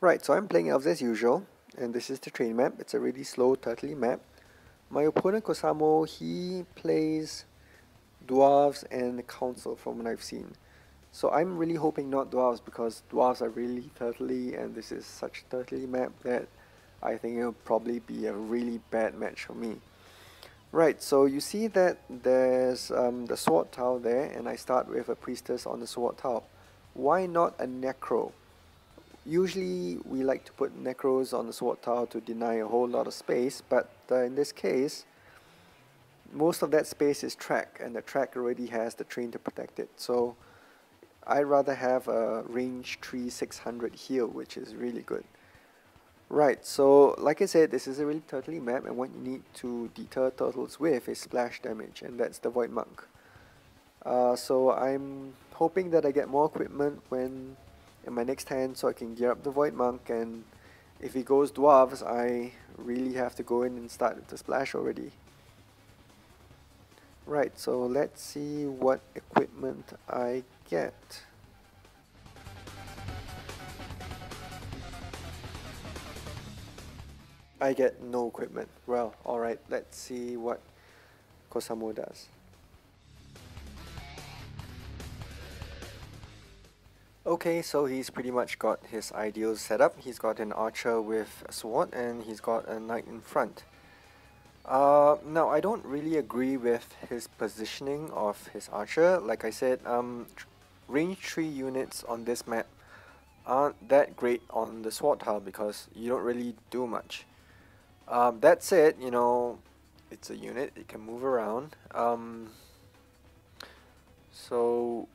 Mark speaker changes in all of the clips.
Speaker 1: Right, so I'm playing elves as usual, and this is the train map. It's a really slow, turtly map. My opponent Kosamoe, he plays dwarves and the council from what I've seen. So I'm really hoping not dwarves because dwarves are really turtly and this is such a turtly map that I think it'll probably be a really bad match for me. Right, so you see that there's the sword tile there and I start with a priestess on the sword tile. Why not a necro? Usually we like to put necros on the sword tile to deny a whole lot of space, but in this case, most of that space is track, and the track already has the train to protect it. So I'd rather have a range 3 600 heal, which is really good. Right, so like I said, this is a really turtly map, and what you need to deter turtles with is splash damage, and that's the Void Monk. So I'm hoping that I get more equipment when in my next hand so I can gear up the Void Monk, and if he goes dwarves I really have to go in and start with the splash already. Right, so let's see what equipment I get. I get no equipment. Well, alright, let's see what Kosamoe does. Okay, so he's pretty much got his ideals set up. He's got an archer with a sword and he's got a knight in front. Now I don't really agree with his positioning of his archer. Like I said, range 3 units on this map aren't that great on the sword tile because you don't really do much. That said, you know, it's a unit, it can move around. So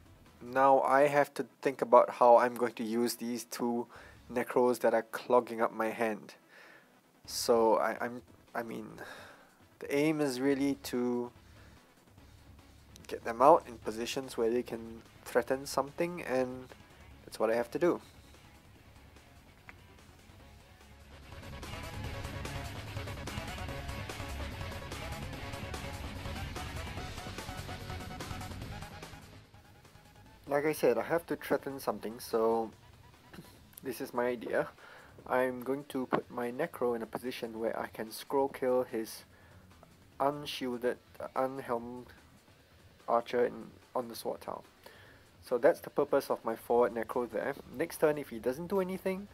Speaker 1: now I have to think about how I'm going to use these two necros that are clogging up my hand. So I mean, the aim is really to get them out in positions where they can threaten something, and that's what I have to do. Like I said, I have to threaten something, so this is my idea. I'm going to put my Necro in a position where I can scroll kill his unshielded, unhelmed archer on the sword tile. So that's the purpose of my forward Necro there. Next turn, if he doesn't do anything,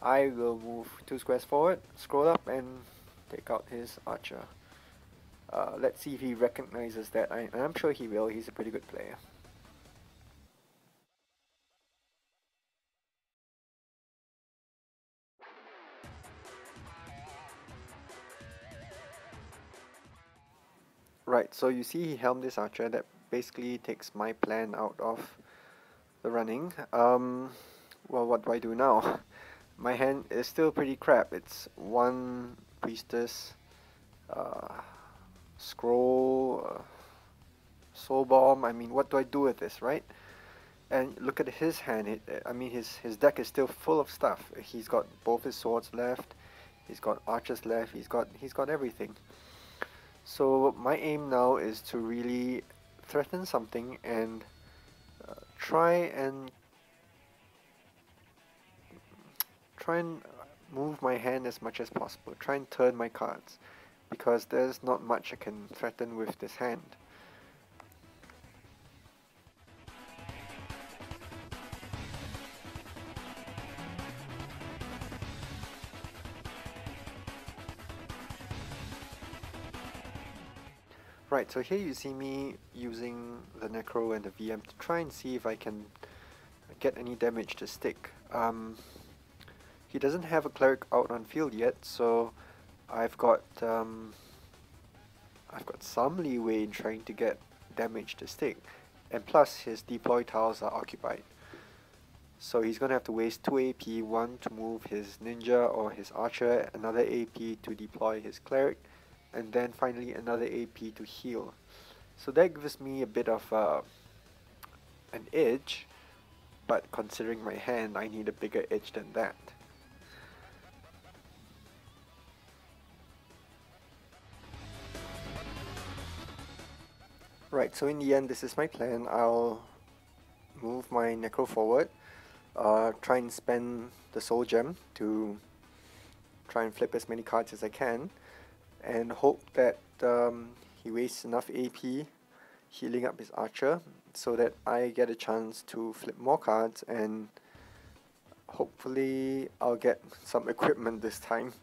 Speaker 1: I will move 2 squares forward, scroll up and take out his archer. Let's see if he recognizes that. I'm sure he will, he's a pretty good player. Right, so you see he helmed this archer. That basically takes my plan out of the running. Well, what do I do now? My hand is still pretty crap. It's 1 priestess, scroll, soul bomb. I mean, what do I do with this, right? And look at his hand. I mean, his deck is still full of stuff. He's got both his swords left. He's got archers left. He's got everything. So my aim now is to really threaten something and try and move my hand as much as possible. Try and turn my cards, because there's not much I can threaten with this hand. Right, so here you see me using the Necro and the VM to try and see if I can get any damage to stick. He doesn't have a cleric out on field yet, so I've got some leeway in trying to get damage to stick, and plus his deploy tiles are occupied. So he's gonna have to waste 2 AP, one to move his ninja or his archer, another AP to deploy his cleric, and then finally another AP to heal. So that gives me a bit of an edge, but considering my hand, I need a bigger edge than that. Right, so in the end, this is my plan. I'll move my Necro forward. try and spend the soul gem to try and flip as many cards as I can, and hope that he wastes enough AP healing up his archer so that I get a chance to flip more cards, and hopefully I'll get some equipment this time.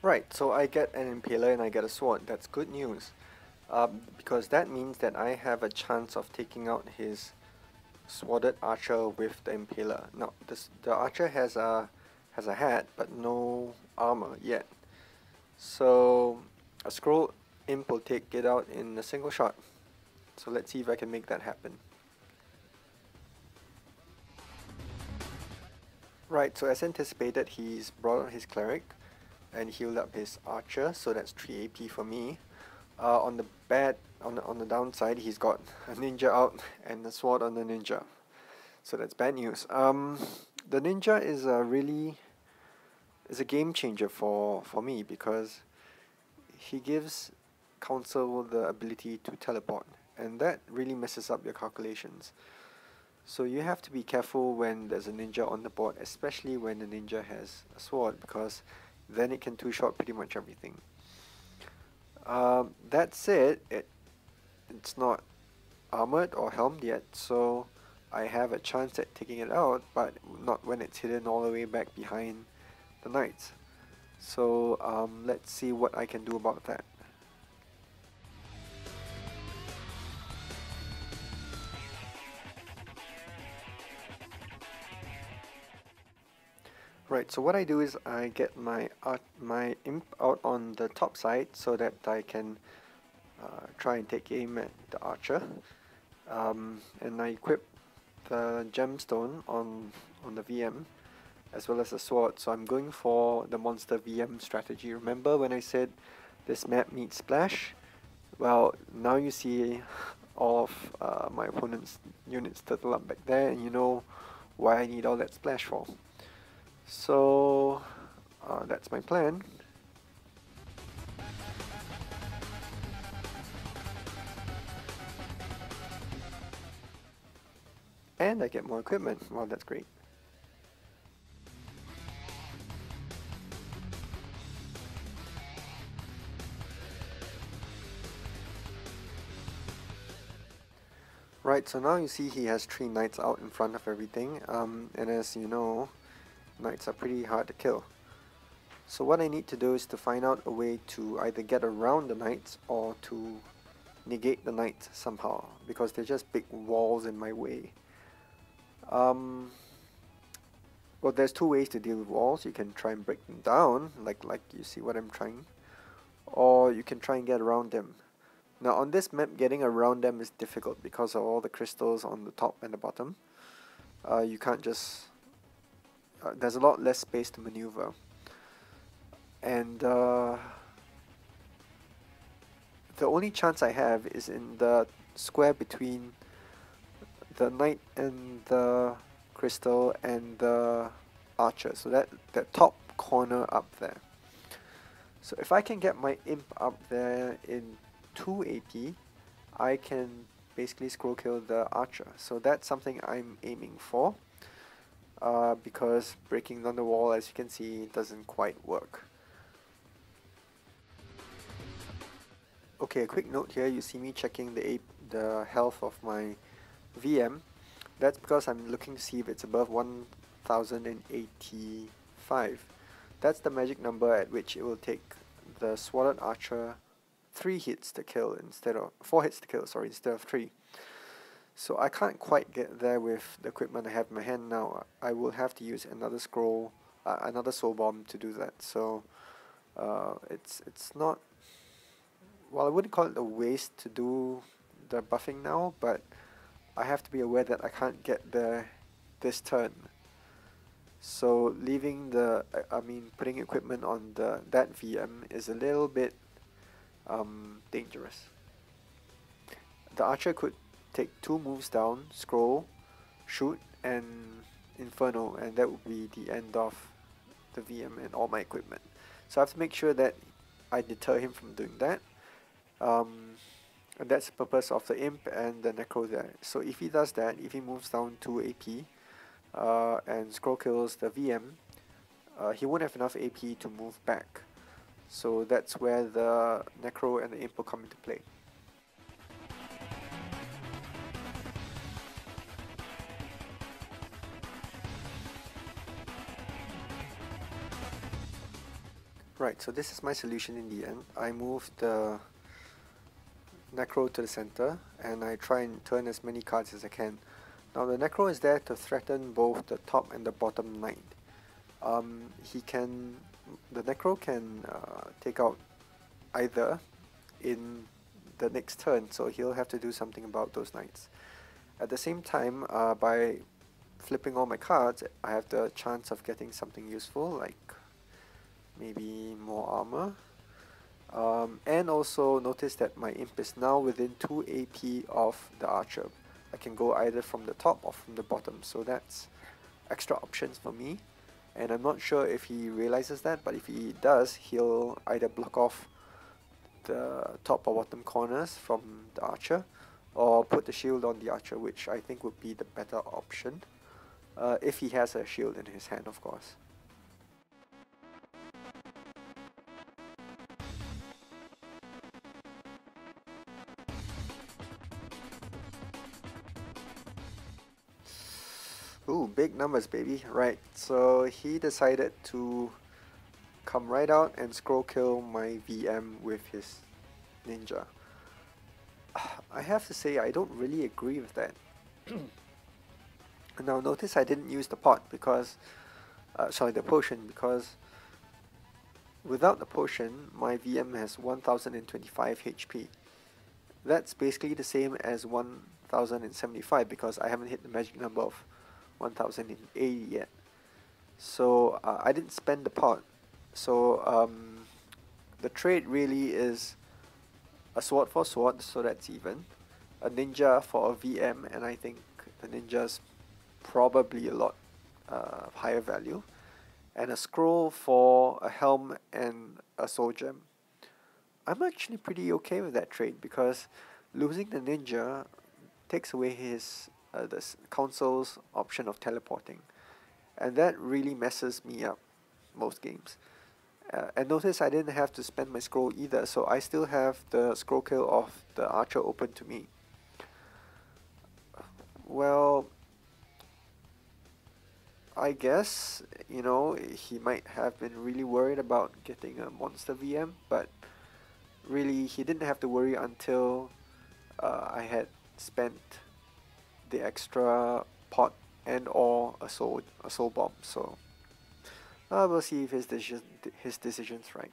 Speaker 1: Right, so I get an impaler and I get a sword. That's good news. Because that means that I have a chance of taking out his sworded archer with the impaler. Now, the archer has a hat, but no armor yet. So a scroll imp will take it out in a single shot. So let's see if I can make that happen. Right, so as anticipated, he's brought out his cleric and healed up his archer, so that's 3 AP for me. On the downside, he's got a ninja out and a sword on the ninja, so that's bad news. The ninja is a game changer for me, because he gives council the ability to teleport, and that really messes up your calculations. So you have to be careful when there's a ninja on the board, especially when the ninja has a sword, because then it can two-shot pretty much everything. That said, it's not armored or helmed yet, so I have a chance at taking it out, but not when it's hidden all the way back behind the knights. So let's see what I can do about that. Right, so what I do is I get my imp out on the top side so that I can try and take aim at the archer, and I equip the gemstone on the VM as well as the sword. So I'm going for the monster VM strategy. Remember when I said this map needs splash? Well, now you see all of my opponent's units turtle up back there, and you know why I need all that splash for. So that's my plan. And I get more equipment. Well, that's great. Right, so now you see he has 3 knights out in front of everything, and as you know, knights are pretty hard to kill. So what I need to do is to find out a way to either get around the knights or to negate the knights somehow, because they're just big walls in my way. Well, there's 2 ways to deal with walls. You can try and break them down, like you see what I'm trying, or you can try and get around them. Now on this map, getting around them is difficult because of all the crystals on the top and the bottom. You can't just... there's a lot less space to maneuver. And the only chance I have is in the square between the knight and the crystal and the archer, so that top corner up there. So if I can get my imp up there in 2 AP, I can basically scroll kill the archer. So that's something I'm aiming for, because breaking down the wall, as you can see, doesn't quite work. Okay, a quick note here, you see me checking the health of my VM. That's because I'm looking to see if it's above 1085. That's the magic number at which it will take the sworded archer 4 hits to kill instead of 3. So I can't quite get there with the equipment I have in my hand now. I will have to use another soul bomb to do that. So it's not, well, I wouldn't call it a waste to do the buffing now, but I have to be aware that I can't get there this turn. So leaving putting equipment on that VM is a little bit dangerous. The archer could take 2 moves down, scroll, shoot, and inferno, and that would be the end of the VM and all my equipment. So I have to make sure that I deter him from doing that. And that's the purpose of the imp and the necro there. So if he does that, if he moves down to AP and scroll kills the VM, he won't have enough AP to move back. So that's where the necro and the imp will come into play. Right, so this is my solution in the end. I move the necro to the center and I try and turn as many cards as I can. Now the necro is there to threaten both the top and the bottom knight. The necro can take out either in the next turn, so he'll have to do something about those knights. At the same time, by flipping all my cards, I have the chance of getting something useful, like maybe more armor. And also notice that my imp is now within 2 AP of the archer. I can go either from the top or from the bottom, so that's extra options for me. And I'm not sure if he realizes that, but if he does, he'll either block off the top or bottom corners from the archer, or put the shield on the archer, which I think would be the better option, if he has a shield in his hand, of course. Ooh, big numbers, baby. Right, so he decided to come right out and scroll kill my VM with his ninja. I have to say, I don't really agree with that. Now notice I didn't use the pot because, the potion, because without the potion, my VM has 1025 HP. That's basically the same as 1075 because I haven't hit the magic number of 1080 yet. So I didn't spend the pot. So the trade really is a sword for sword, so that's even. A ninja for a VM, and I think the ninja's probably a lot higher value. And a scroll for a helm and a soul gem. I'm actually pretty okay with that trade because losing the ninja takes away his the council's option of teleporting, and that really messes me up most games. And notice I didn't have to spend my scroll either, so I still have the scroll kill of the archer open to me. Well, I guess, you know, he might have been really worried about getting a monster VM, but really he didn't have to worry until I had spent the extra pot and or a soul bomb. So we'll see if his decision's right.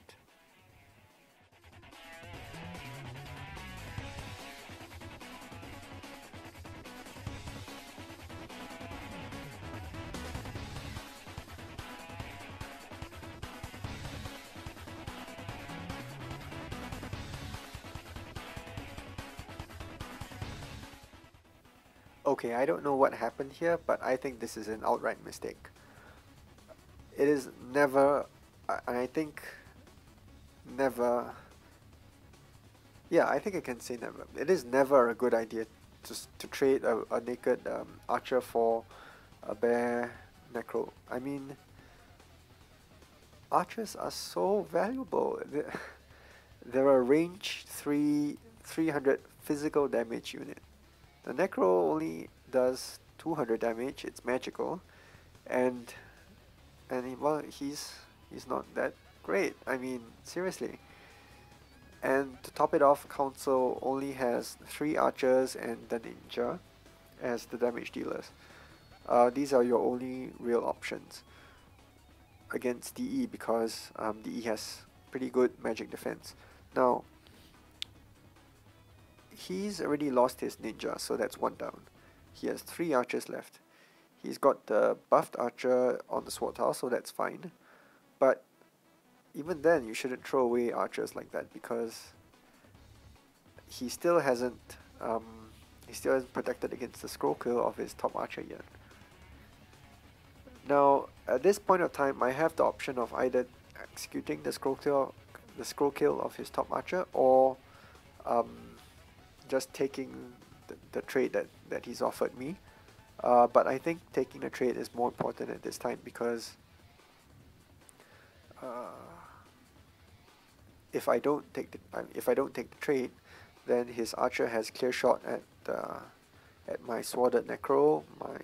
Speaker 1: Okay, I don't know what happened here, but I think this is an outright mistake. It is never, and I think never, yeah, I think I can say never. It is never a good idea to trade a naked archer for a bare necro. I mean, archers are so valuable. They're a range 300 physical damage unit. The necro only does 200 damage. It's magical, and well, he's not that great. I mean, seriously. And to top it off, council only has 3 archers and the ninja as the damage dealers. These are your only real options against DE because DE has pretty good magic defense. Now, he's already lost his ninja, so that's 1 down. He has 3 archers left. He's got the buffed archer on the sword tile, so that's fine. But even then, you shouldn't throw away archers like that because he still hasn't protected against the scroll kill of his top archer yet. Now, at this point of time, I have the option of either executing the scroll kill of his top archer, or um, just taking the trade that he's offered me. But I think taking the trade is more important at this time, because if I don't take the trade, then his archer has clear shot at my sworded necro, my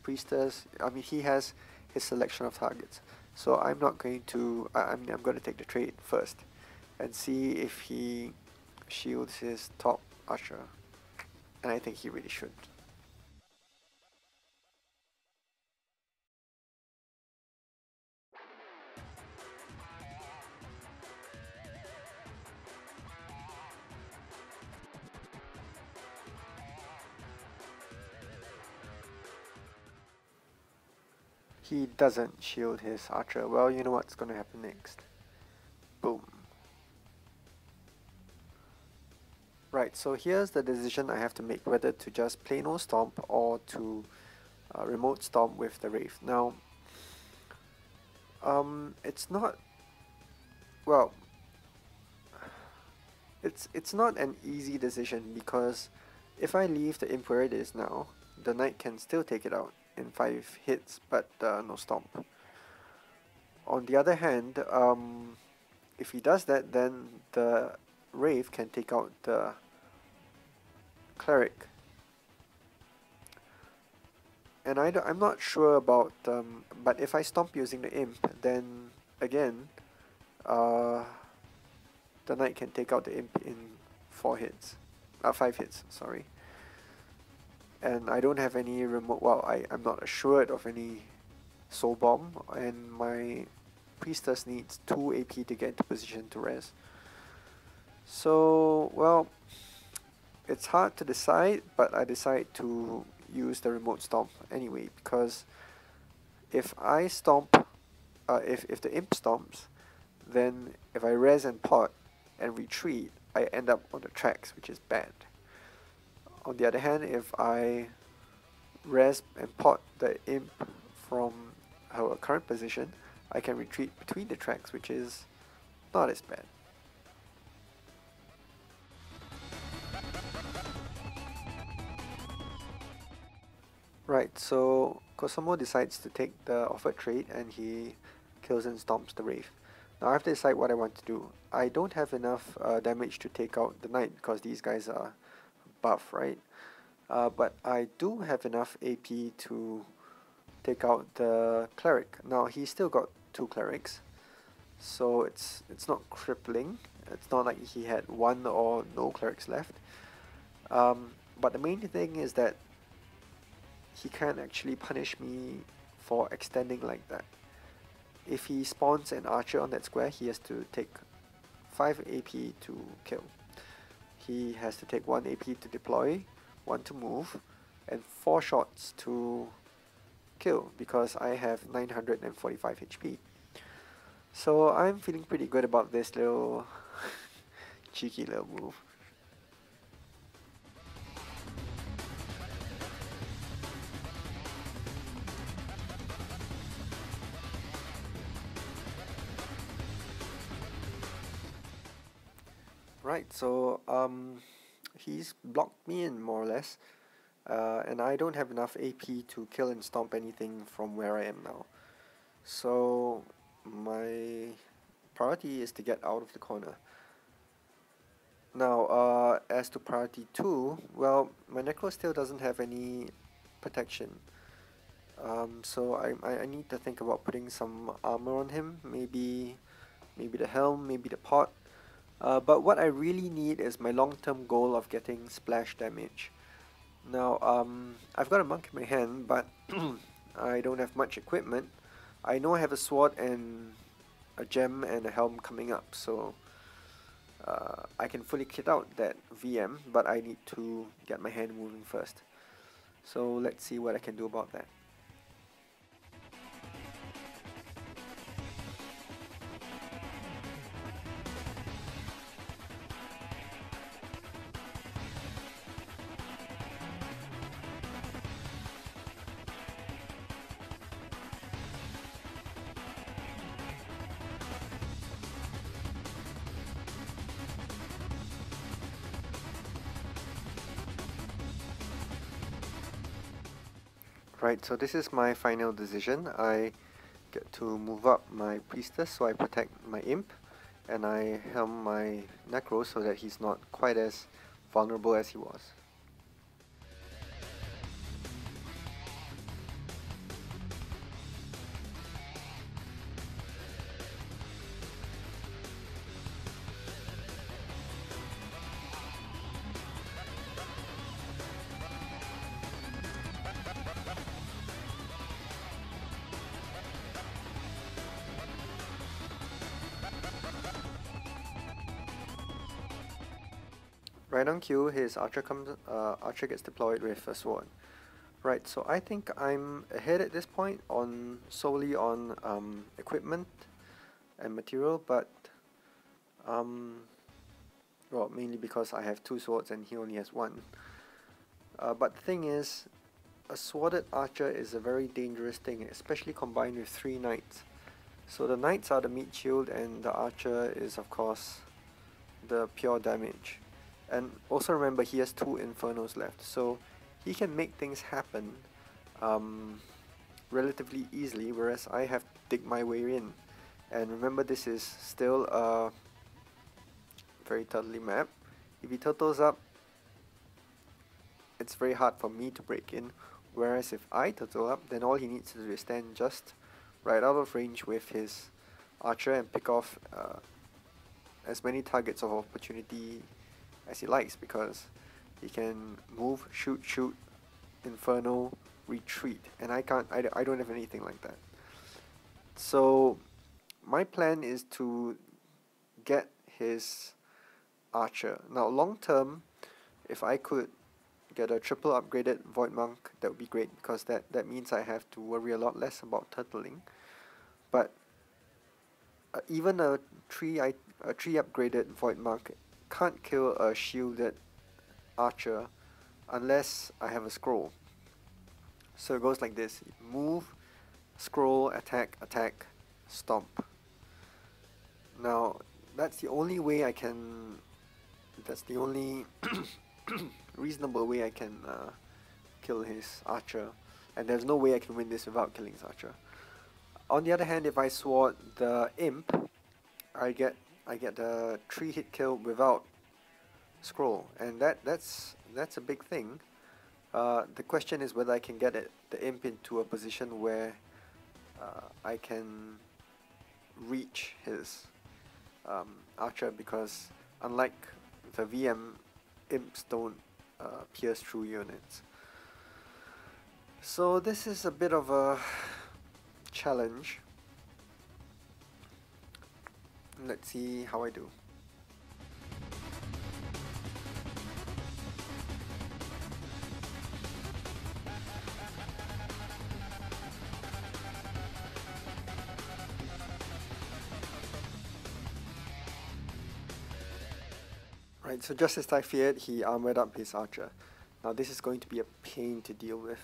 Speaker 1: priestess. I mean, he has his selection of targets. So I'm not going to. I'm going to take the trade first, and see if he shields his top archer, and I think he really should. He doesn't shield his archer. Well, you know what's going to happen next. Boom. Right, so here's the decision I have to make, whether to just plain old stomp or to remote stomp with the Wraith. Now, it's not, well, it's not an easy decision, because if I leave the imp where it is now, the knight can still take it out in 5 hits, but no stomp. On the other hand, if he does that, then the Wraith can take out the cleric. And I'm not sure about, but if I stomp using the imp, then again, the knight can take out the imp in 5 hits, sorry. And I don't have any remote, well, I'm not assured of any soul bomb, and my priestess needs 2 AP to get into position to res. So, well, it's hard to decide, but I decide to use the remote stomp anyway, because if I stomp, if the imp stomps, then if I res and pot and retreat, I end up on the tracks, which is bad. On the other hand, if I res and pot the imp from her current position, I can retreat between the tracks, which is not as bad. Right, so Kosamoe decides to take the offered trade, and he kills and stomps the Wraith. Now I have to decide what I want to do. I don't have enough damage to take out the knight, because these guys are buff, right? But I do have enough AP to take out the cleric. Now he's still got 2 clerics, so it's not crippling. It's not like he had 1 or no clerics left. But the main thing is that he can't actually punish me for extending like that. If he spawns an archer on that square, he has to take 5 AP to kill. He has to take 1 AP to deploy, 1 to move, and 4 shots to kill, because I have 945 HP. So I'm feeling pretty good about this little cheeky little move. Right, so he's blocked me in more or less, and I don't have enough AP to kill and stomp anything from where I am now. So my priority is to get out of the corner. Now, as to priority 2, well, my necro still doesn't have any protection. So I need to think about putting some armor on him, maybe the helm, maybe the pot. But what I really need is my long-term goal of getting splash damage. Now, I've got a monk in my hand, but I don't have much equipment. I know I have a sword and a gem and a helm coming up, so I can fully kit out that VM, but I need to get my hand moving first. So let's see what I can do about that. Right, so this is my final decision. I get to move up my priestess so I protect my imp, and I helm my necro so that he's not quite as vulnerable as he was. Right on cue, his archer gets deployed with a sword. Right, so I think I'm ahead at this point on solely on equipment and material, but um, well, mainly because I have two swords and he only has one. But the thing is, a sworded archer is a very dangerous thing, especially combined with three knights. So the knights are the meat shield, and the archer is of course the pure damage. And also remember, he has two infernos left, so he can make things happen relatively easily, whereas I have to dig my way in. And remember, this is still a very turtly map. If he turtles up, it's very hard for me to break in, whereas if I turtle up, then all he needs to do is stand just right out of range with his archer and pick off as many targets of opportunity as he likes, because he can move, shoot, inferno, retreat, and I don't have anything like that. So my plan is to get his archer. Now long term, if I could get a triple upgraded Void Monk, that would be great, because that means I have to worry a lot less about turtling. But even a 3 upgraded Void Monk can't kill a shielded archer unless I have a scroll. So it goes like this: move, scroll, attack, stomp. Now that's the only way I can, that's the only reasonable way I can kill his archer, and there's no way I can win this without killing his archer. On the other hand, if I sword the imp, I get the 3-hit kill without scroll, and that's a big thing. The question is whether I can get the imp into a position where I can reach his archer, because unlike the VM, imps don't pierce through units. So this is a bit of a challenge. Let's see how I do. Right, so just as I feared, he armored up his archer. Now this is going to be a pain to deal with.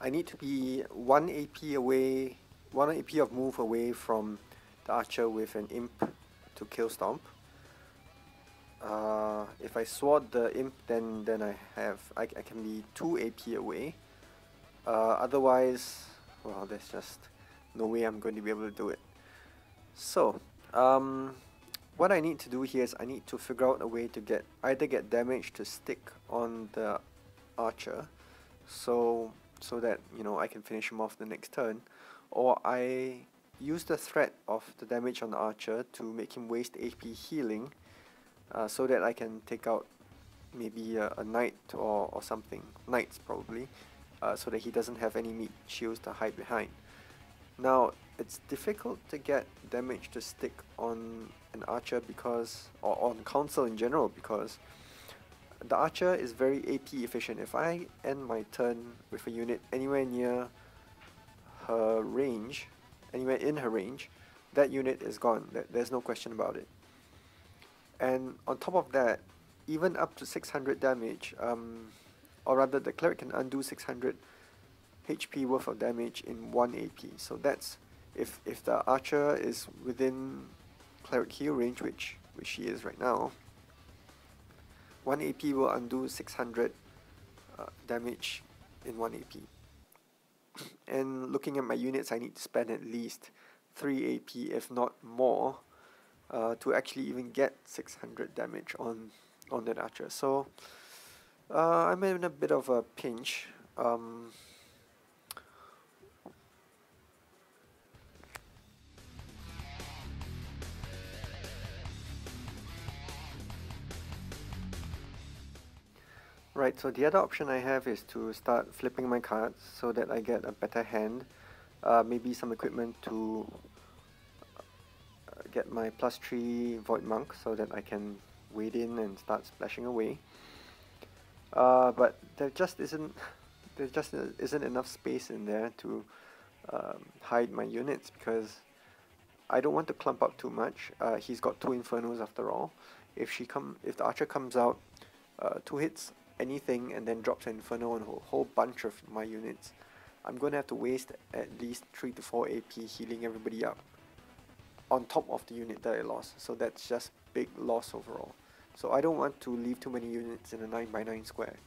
Speaker 1: I need to be 1 AP away, 1 AP of move away from the archer with an imp to kill stomp. If I sword the imp, then I can be 2 AP away. Otherwise, well, there's just no way I'm going to be able to do it. So, what I need to do here is I need to figure out a way to either get damage to stick on the archer, so that, you know, I can finish him off the next turn, or I use the threat of the damage on the archer to make him waste AP healing, so that I can take out maybe a knight or something, knights probably, so that he doesn't have any meat shields to hide behind. Now it's difficult to get damage to stick on an archer because, or on council in general, because the archer is very AP efficient. If I end my turn with a unit anywhere near her range, anywhere in her range, that unit is gone. There's no question about it. And on top of that, even up to 600 damage, or rather the cleric can undo 600 HP worth of damage in 1 AP. So that's if the archer is within cleric heal range, which she is right now. 1 AP will undo 600 damage in 1 AP. And looking at my units, I need to spend at least 3 AP, if not more, to actually even get 600 damage on that archer. So I'm in a bit of a pinch. Right, so the other option I have is to start flipping my cards so that I get a better hand. Maybe some equipment to get my +3 Void Monk so that I can wade in and start splashing away. But there just isn't enough space in there to hide my units, because I don't want to clump up too much. He's got 2 Infernos after all. If the archer comes out 2 hits anything and then drops an Inferno on a whole bunch of my units, I'm going to have to waste at least 3 to 4 AP healing everybody up on top of the unit that I lost. So that's just big loss overall. So I don't want to leave too many units in a 9x9 square.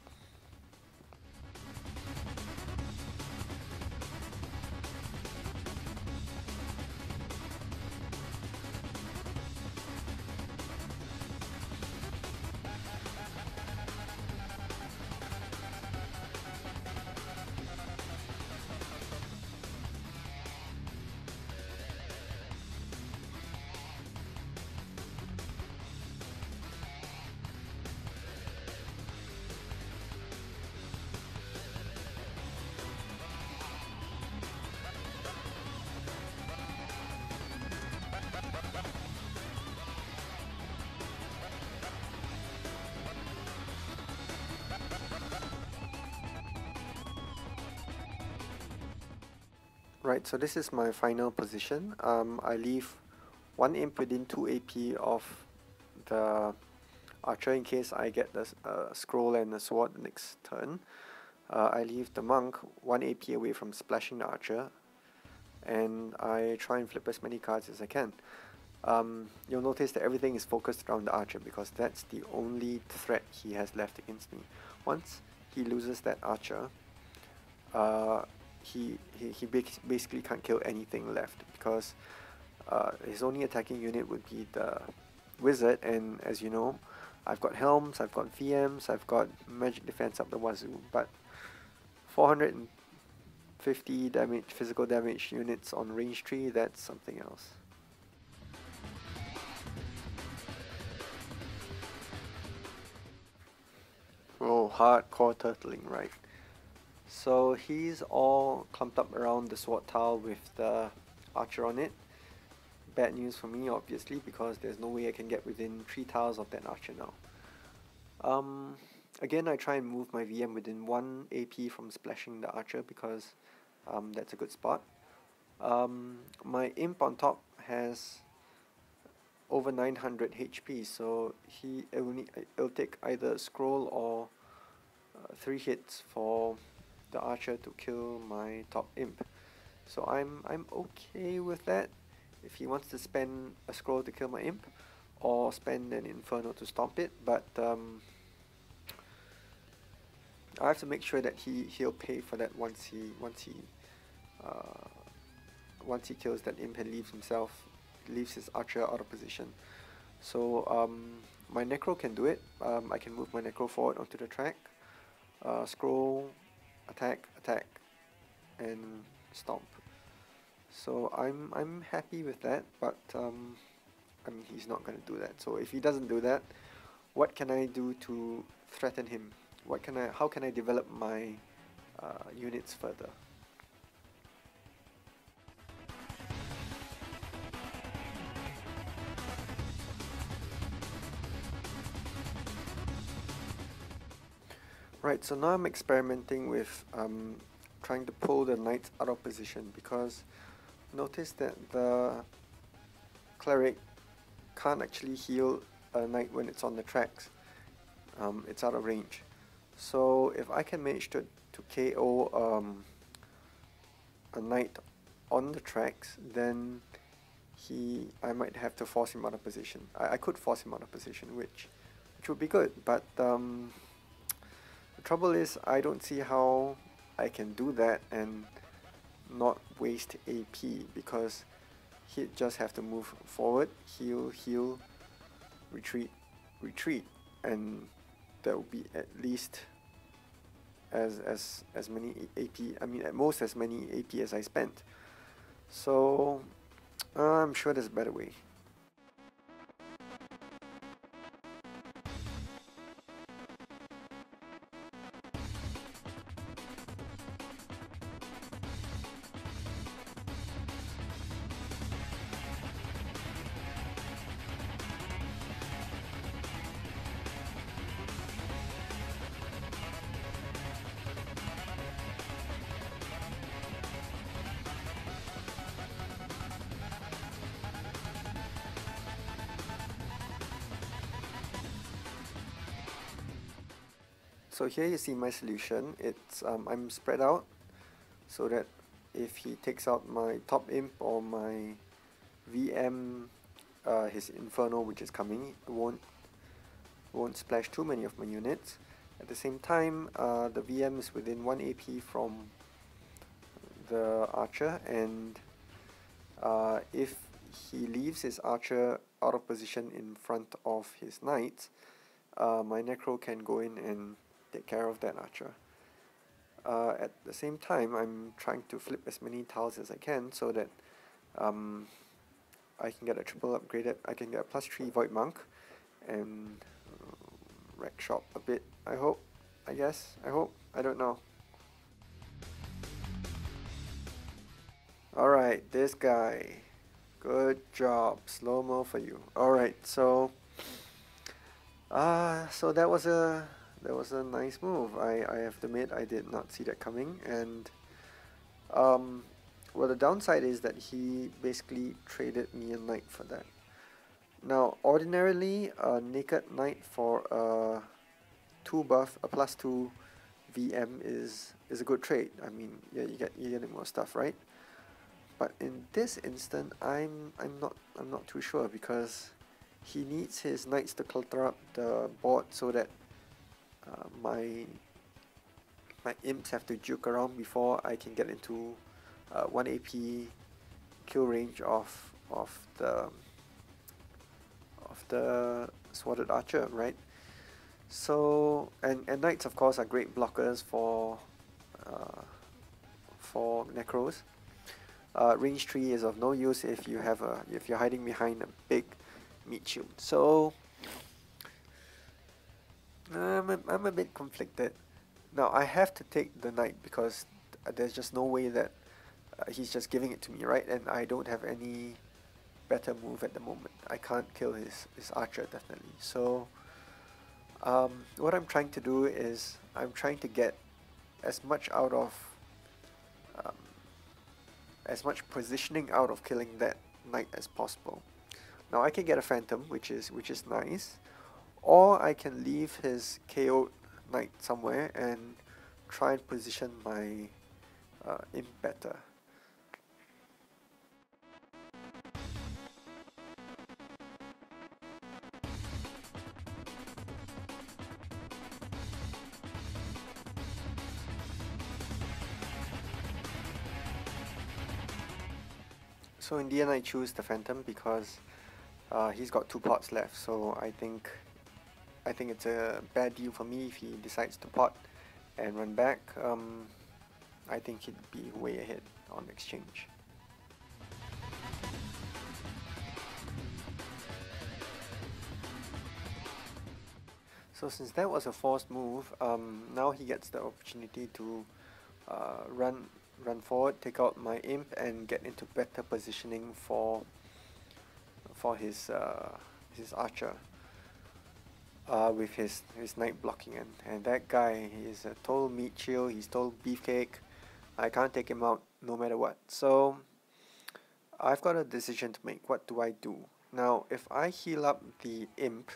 Speaker 1: Right, so this is my final position. I leave 1 imp within 2 AP of the archer in case I get the scroll and the sword the next turn. I leave the monk 1 AP away from splashing the archer, and I try and flip as many cards as I can. You'll notice that everything is focused around the archer because that's the only threat he has left against me. Once he loses that archer, he basically can't kill anything left, because his only attacking unit would be the wizard, and as you know, I've got helms, I've got VMs, I've got magic defense up the wazoo, but 450 damage, physical damage units on range 3, that's something else. Oh, hardcore turtling, right? So he's all clumped up around the sword tile with the archer on it. Bad news for me, obviously, because there's no way I can get within 3 tiles of that archer now. Again, I try and move my VM within 1 AP from splashing the archer, because that's a good spot. My imp on top has over 900 HP, so it'll take either a scroll or 3 hits for the archer to kill my top imp. So I'm okay with that. If he wants to spend a scroll to kill my imp, or spend an inferno to stomp it, but I have to make sure that he'll pay for that once he kills that imp and leaves his archer out of position. So my necro can do it. I can move my necro forward onto the track, scroll, attack, and stomp. So I'm happy with that, but I mean, he's not going to do that. So if he doesn't do that, what can I do to threaten him? How can I develop my units further? Right, so now I'm experimenting with trying to pull the knights out of position, because notice that the cleric can't actually heal a knight when it's on the tracks. It's out of range. So if I can manage to KO a knight on the tracks, then I might have to force him out of position. I could force him out of position, which would be good, but the trouble is I don't see how I can do that and not waste AP, because he'd just have to move forward, heal, heal, retreat, retreat, and that would be at least as many AP, I mean at most as many AP as I spent. So I'm sure there's a better way. So here you see my solution. It's I'm spread out so that if he takes out my top imp or my VM, his Inferno, which is coming, it won't splash too many of my units. At the same time, the VM is within 1 AP from the archer, and if he leaves his archer out of position in front of his knights, my Necro can go in and take care of that archer. At the same time, I'm trying to flip as many tiles as I can so that I can get a triple upgraded, I can get a +3 Void Monk and wreck shop a bit, I hope, I guess, I hope, I don't know. Alright, this guy, good job, slow-mo for you. Alright, so so that was a nice move. I have to admit I did not see that coming, and well, the downside is that he basically traded me a knight for that. Now, ordinarily, a naked knight for a 2 buff, a +2 VM is a good trade. I mean, yeah, you get more stuff, right? But in this instant, I'm not too sure, because he needs his knights to clutter up the board so that my imps have to juke around before I can get into 1 AP kill range of the sworded archer, right? So and knights of course are great blockers for necros. Range 3 is of no use if you're hiding behind a big meat shield. So I'm a bit conflicted. Now I have to take the knight because there's just no way that he's just giving it to me, right? And I don't have any better move at the moment. I can't kill his archer, definitely. So what I'm trying to do is I'm trying to get as much out of as much positioning out of killing that knight as possible. Now I can get a phantom, which is nice, or I can leave his KO'd knight somewhere and try and position my imp better. So in the end I choose the phantom because he's got 2 pots left, so I think it's a bad deal for me if he decides to pot and run back. I think he'd be way ahead on exchange. So since that was a forced move, now he gets the opportunity to run forward, take out my imp, and get into better positioning for his archer. With his knight blocking, and that guy is a total meat shield, he's total beefcake. I can't take him out no matter what. So I've got a decision to make. What do I do? Now if I heal up the imp,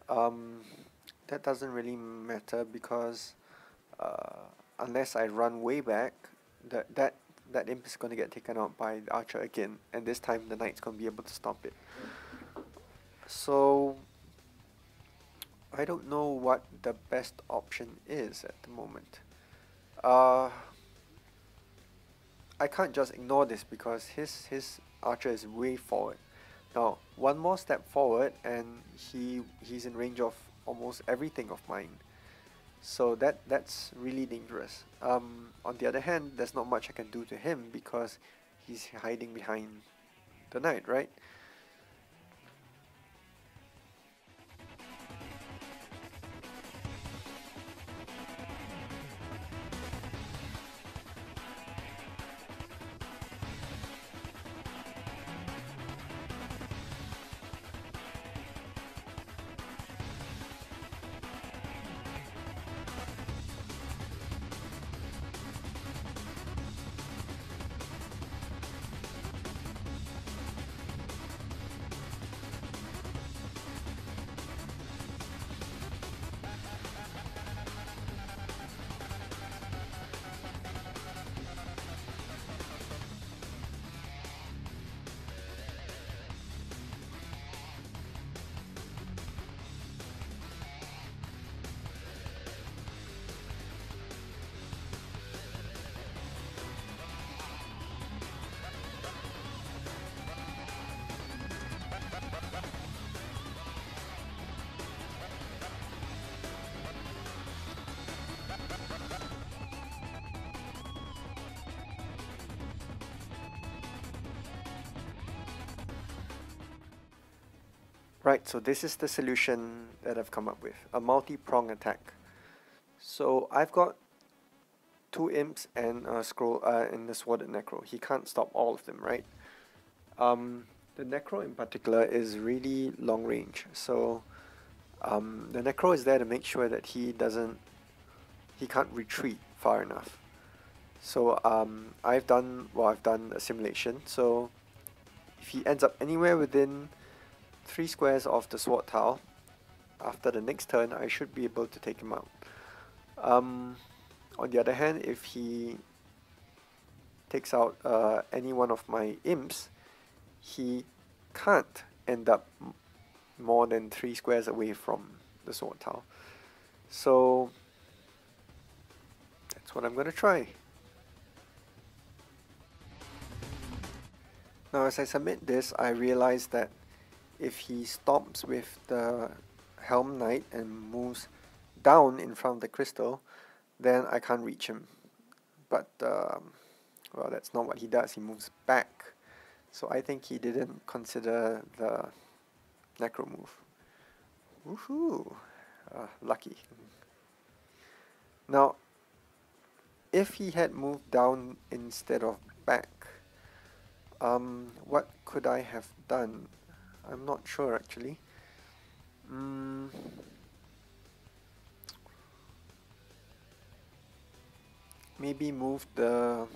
Speaker 1: that doesn't really matter because unless I run way back, that imp is going to get taken out by the archer again, and this time the knight's going to be able to stop it. So I don't know what the best option is at the moment. I can't just ignore this because his archer is way forward. Now, one more step forward and he's in range of almost everything of mine. So that's really dangerous. On the other hand, there's not much I can do to him because he's hiding behind the knight, right? Right, so this is the solution that I've come up with, a multi-prong attack. So I've got two imps and a scroll and the sworded necro. He can't stop all of them, right? The necro in particular is really long range, so the necro is there to make sure that he can't retreat far enough. So I've done a simulation. So if he ends up anywhere within 3 squares of the sword tile, after the next turn, I should be able to take him out. On the other hand, if he takes out any one of my imps, he can't end up more than 3 squares away from the sword tile. So that's what I'm going to try. Now as I submit this, I realize that if he stops with the Helm Knight and moves down in front of the crystal, then I can't reach him. But, well, that's not what he does. He moves back. So I think he didn't consider the necro move. Woohoo! Lucky. Now, if he had moved down instead of back, what could I have done? I'm not sure actually. Maybe move the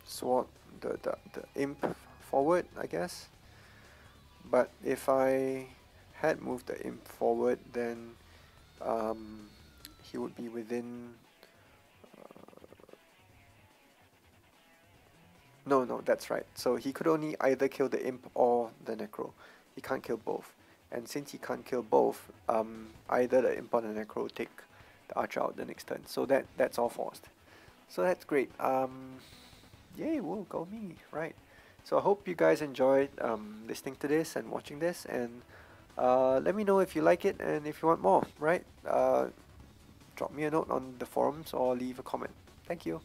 Speaker 1: sword, the imp forward, I guess. But if I had moved the imp forward, then he would be within. No, that's right. So he could only either kill the imp or the necro. He can't kill both. And since he can't kill both, either the imp or the necro take the archer out the next turn. So that's all forced. So that's great. Yay, whoa, go me, right. So I hope you guys enjoyed listening to this and watching this, and let me know if you like it and if you want more, right? Drop me a note on the forums or leave a comment. Thank you.